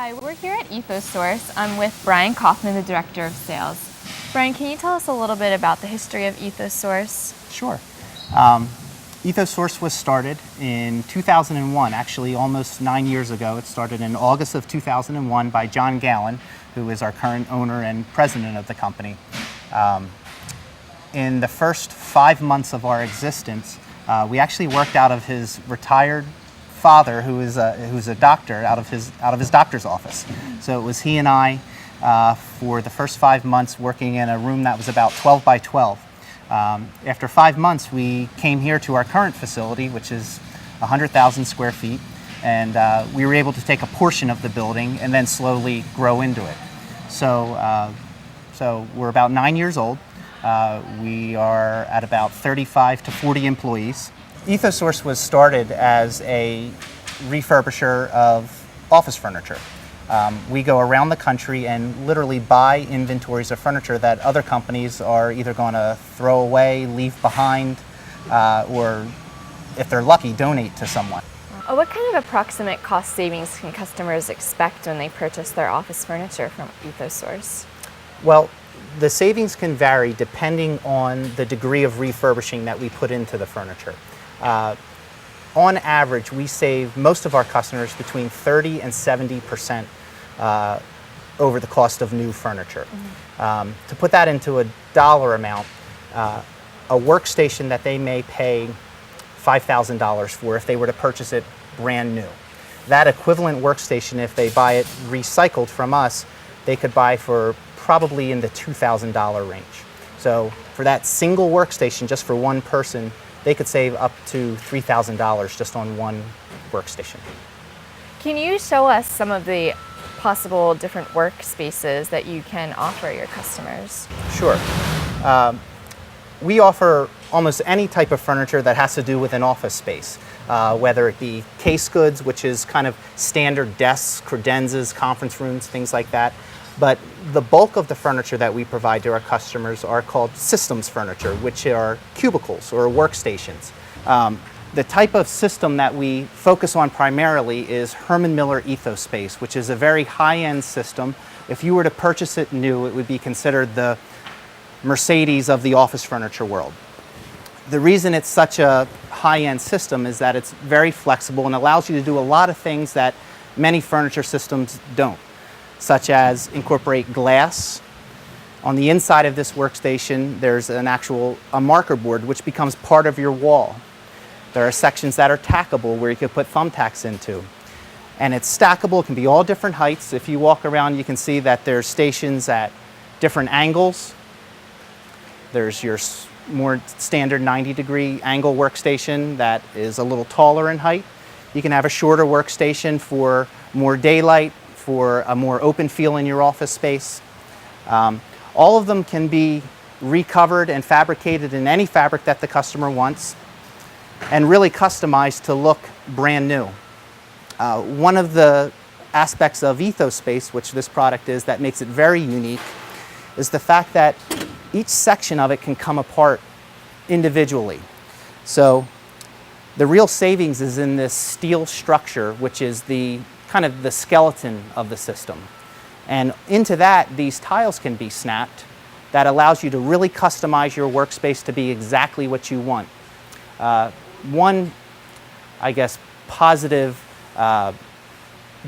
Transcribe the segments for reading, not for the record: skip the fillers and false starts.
Hi, we're here at Ethosource. I'm with Brian Kaufman, the Director of Sales. Brian, can you tell us a little bit about the history of Ethosource? Sure. Ethosource was started in 2001, actually almost 9 years ago. It started in August of 2001 by John Gallen, who is our current owner and president of the company. In the first 5 months of our existence, we actually worked out of his retired father, who's a doctor, out of his doctor's office. So it was he and I for the first 5 months working in a room that was about 12 by 12. After 5 months, we came here to our current facility, which is 100,000 square feet, and we were able to take a portion of the building and then slowly grow into it. So we're about 9 years old. We are at about 35 to 40 employees. Ethosource was started as a refurbisher of office furniture. We go around the country and literally buy inventories of furniture that other companies are either going to throw away, leave behind, or if they're lucky, donate to someone. What kind of approximate cost savings can customers expect when they purchase their office furniture from Ethosource? Well, the savings can vary depending on the degree of refurbishing that we put into the furniture. On average, we save most of our customers between 30 and 70% over the cost of new furniture. Mm-hmm. To put that into a dollar amount, a workstation that they may pay $5,000 for if they were to purchase it brand new. That equivalent workstation, if they buy it recycled from us, they could buy for probably in the $2,000 range. So for that single workstation, just for one person, they could save up to $3,000 just on one workstation. Can you show us some of the possible different workspaces that you can offer your customers? Sure. We offer almost any type of furniture that has to do with an office space, whether it be case goods, which is kind of standard desks, credenzas, conference rooms, things like that. But the bulk of the furniture that we provide to our customers are called systems furniture, which are cubicles or workstations. The type of system that we focus on primarily is Herman Miller Ethospace, which is a very high-end system. If you were to purchase it new, it would be considered the Mercedes of the office furniture world. The reason it's such a high-end system is that it's very flexible and allows you to do a lot of things that many furniture systems don't, such as incorporate glass. On the inside of this workstation, there's a marker board which becomes part of your wall. There are sections that are tackable where you could put thumbtacks into. And it's stackable, it can be all different heights. If you walk around, you can see that there's stations at different angles. There's your more standard 90-degree angle workstation that is a little taller in height. You can have a shorter workstation for more daylight, for a more open feel in your office space. All of them can be recovered and fabricated in any fabric that the customer wants and really customized to look brand new. One of the aspects of Ethospace, which this product is, that makes it very unique, is the fact that each section of it can come apart individually. So the real savings is in this steel structure, which is the kind of the skeleton of the system. And into that, these tiles can be snapped. That allows you to really customize your workspace to be exactly what you want. One, I guess, positive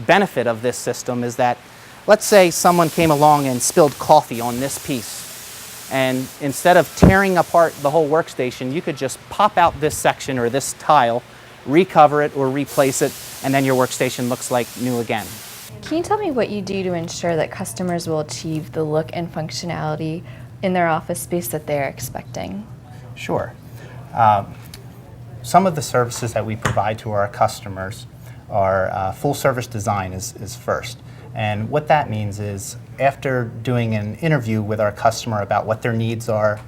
benefit of this system is that, let's say someone came along and spilled coffee on this piece. And instead of tearing apart the whole workstation, you could just pop out this section or this tile, recover it or replace it, and then your workstation looks like new again. Can you tell me what you do to ensure that customers will achieve the look and functionality in their office space that they're expecting? Sure. Some of the services that we provide to our customers are full service design is first. And what that means is after doing an interview with our customer about what their needs are,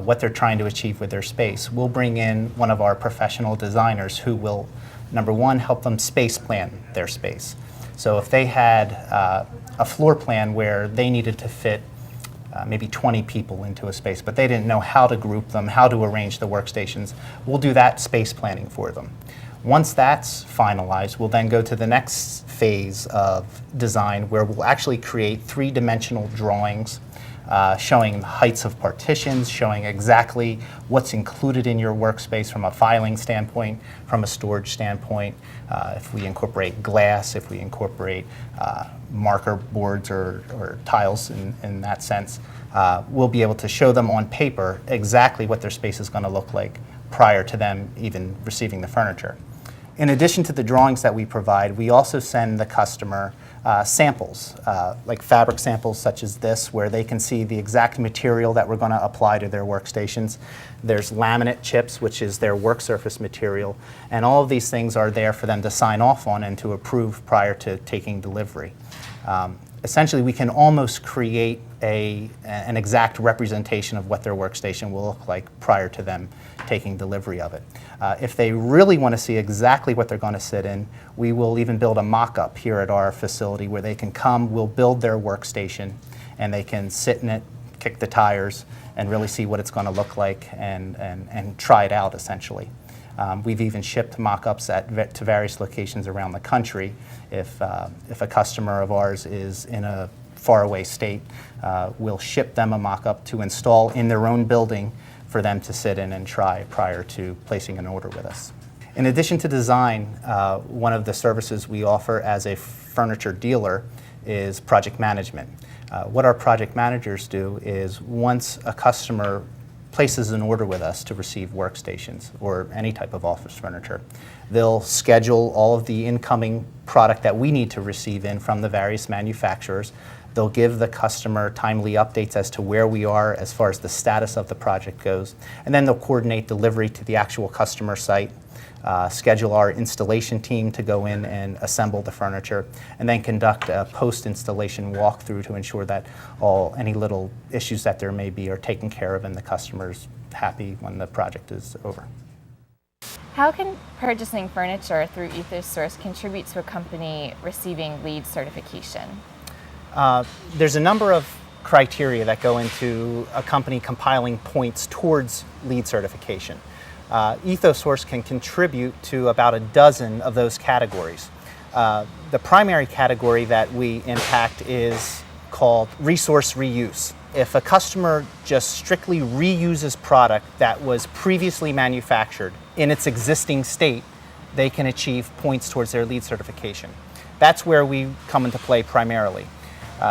what they're trying to achieve with their space, we'll bring in one of our professional designers who will, number one, help them space plan their space. So if they had a floor plan where they needed to fit maybe 20 people into a space, but they didn't know how to group them, how to arrange the workstations, we'll do that space planning for them. Once that's finalized, we'll then go to the next phase of design where we'll actually create three-dimensional drawings showing the heights of partitions, showing exactly what's included in your workspace from a filing standpoint, from a storage standpoint, if we incorporate glass, if we incorporate marker boards or tiles in that sense. We'll be able to show them on paper exactly what their space is going to look like prior to them even receiving the furniture. In addition to the drawings that we provide, we also send the customer samples, like fabric samples such as this, where they can see the exact material that we're going to apply to their workstations. There's laminate chips, which is their work surface material, and all of these things are there for them to sign off on and to approve prior to taking delivery. Essentially, we can almost create an exact representation of what their workstation will look like prior to them taking delivery of it. If they really want to see exactly what they're going to sit in, we will even build a mock-up here at our facility where they can come, we'll build their workstation, and they can sit in it, kick the tires, and really see what it's going to look like and try it out, essentially. We've even shipped mock-ups to various locations around the country. If a customer of ours is in a faraway state, we'll ship them a mock-up to install in their own building for them to sit in and try prior to placing an order with us. In addition to design, one of the services we offer as a furniture dealer is project management. What our project managers do is once a customer places an order with us to receive workstations or any type of office furniture, they'll schedule all of the incoming product that we need to receive in from the various manufacturers. They'll give the customer timely updates as to where we are as far as the status of the project goes, and then they'll coordinate delivery to the actual customer site, schedule our installation team to go in and assemble the furniture, and then conduct a post-installation walkthrough to ensure that any little issues that there may be are taken care of and the customer's happy when the project is over. How can purchasing furniture through Ethosource contribute to a company receiving LEED certification? There's a number of criteria that go into a company compiling points towards LEED certification. Ethosource can contribute to about a dozen of those categories. The primary category that we impact is called resource reuse. If a customer just strictly reuses product that was previously manufactured in its existing state, they can achieve points towards their LEED certification. That's where we come into play primarily.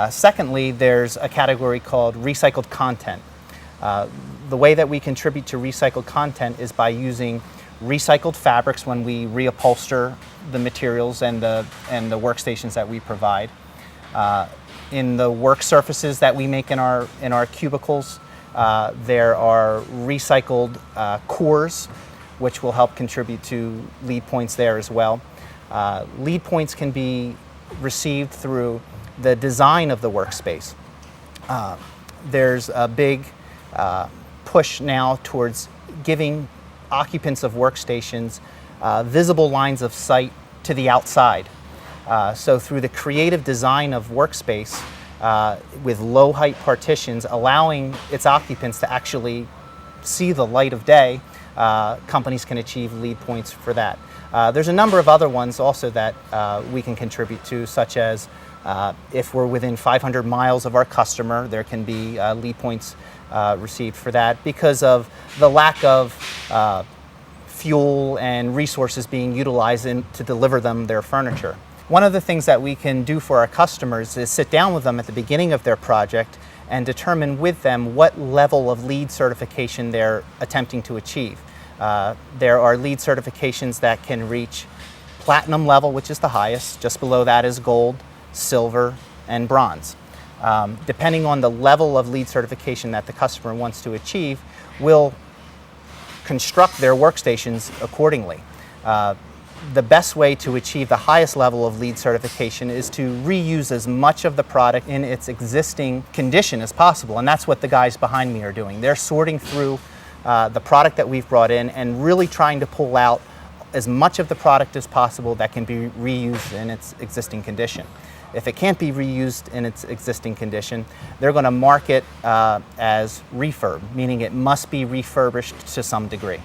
Secondly, there's a category called recycled content. The way that we contribute to recycled content is by using recycled fabrics when we reupholster the materials and the workstations that we provide. In the work surfaces that we make in our cubicles, there are recycled cores, which will help contribute to LEED points there as well. LEED points can be received through the design of the workspace. There's a big push now towards giving occupants of workstations visible lines of sight to the outside. So through the creative design of workspace with low height partitions, allowing its occupants to actually see the light of day, companies can achieve LEED points for that. There's a number of other ones also that we can contribute to, such as if we're within 500 miles of our customer, there can be LEED points received for that because of the lack of fuel and resources being utilized to deliver them their furniture. One of the things that we can do for our customers is sit down with them at the beginning of their project and determine with them what level of LEED certification they're attempting to achieve. There are LEED certifications that can reach platinum level, which is the highest. Just below that is gold, silver, and bronze. Depending on the level of LEED certification that the customer wants to achieve, we'll construct their workstations accordingly. The best way to achieve the highest level of LEED certification is to reuse as much of the product in its existing condition as possible, and that's what the guys behind me are doing. They're sorting through the product that we've brought in and really trying to pull out as much of the product as possible that can be reused in its existing condition. If it can't be reused in its existing condition, they're going to mark it as refurb, meaning it must be refurbished to some degree.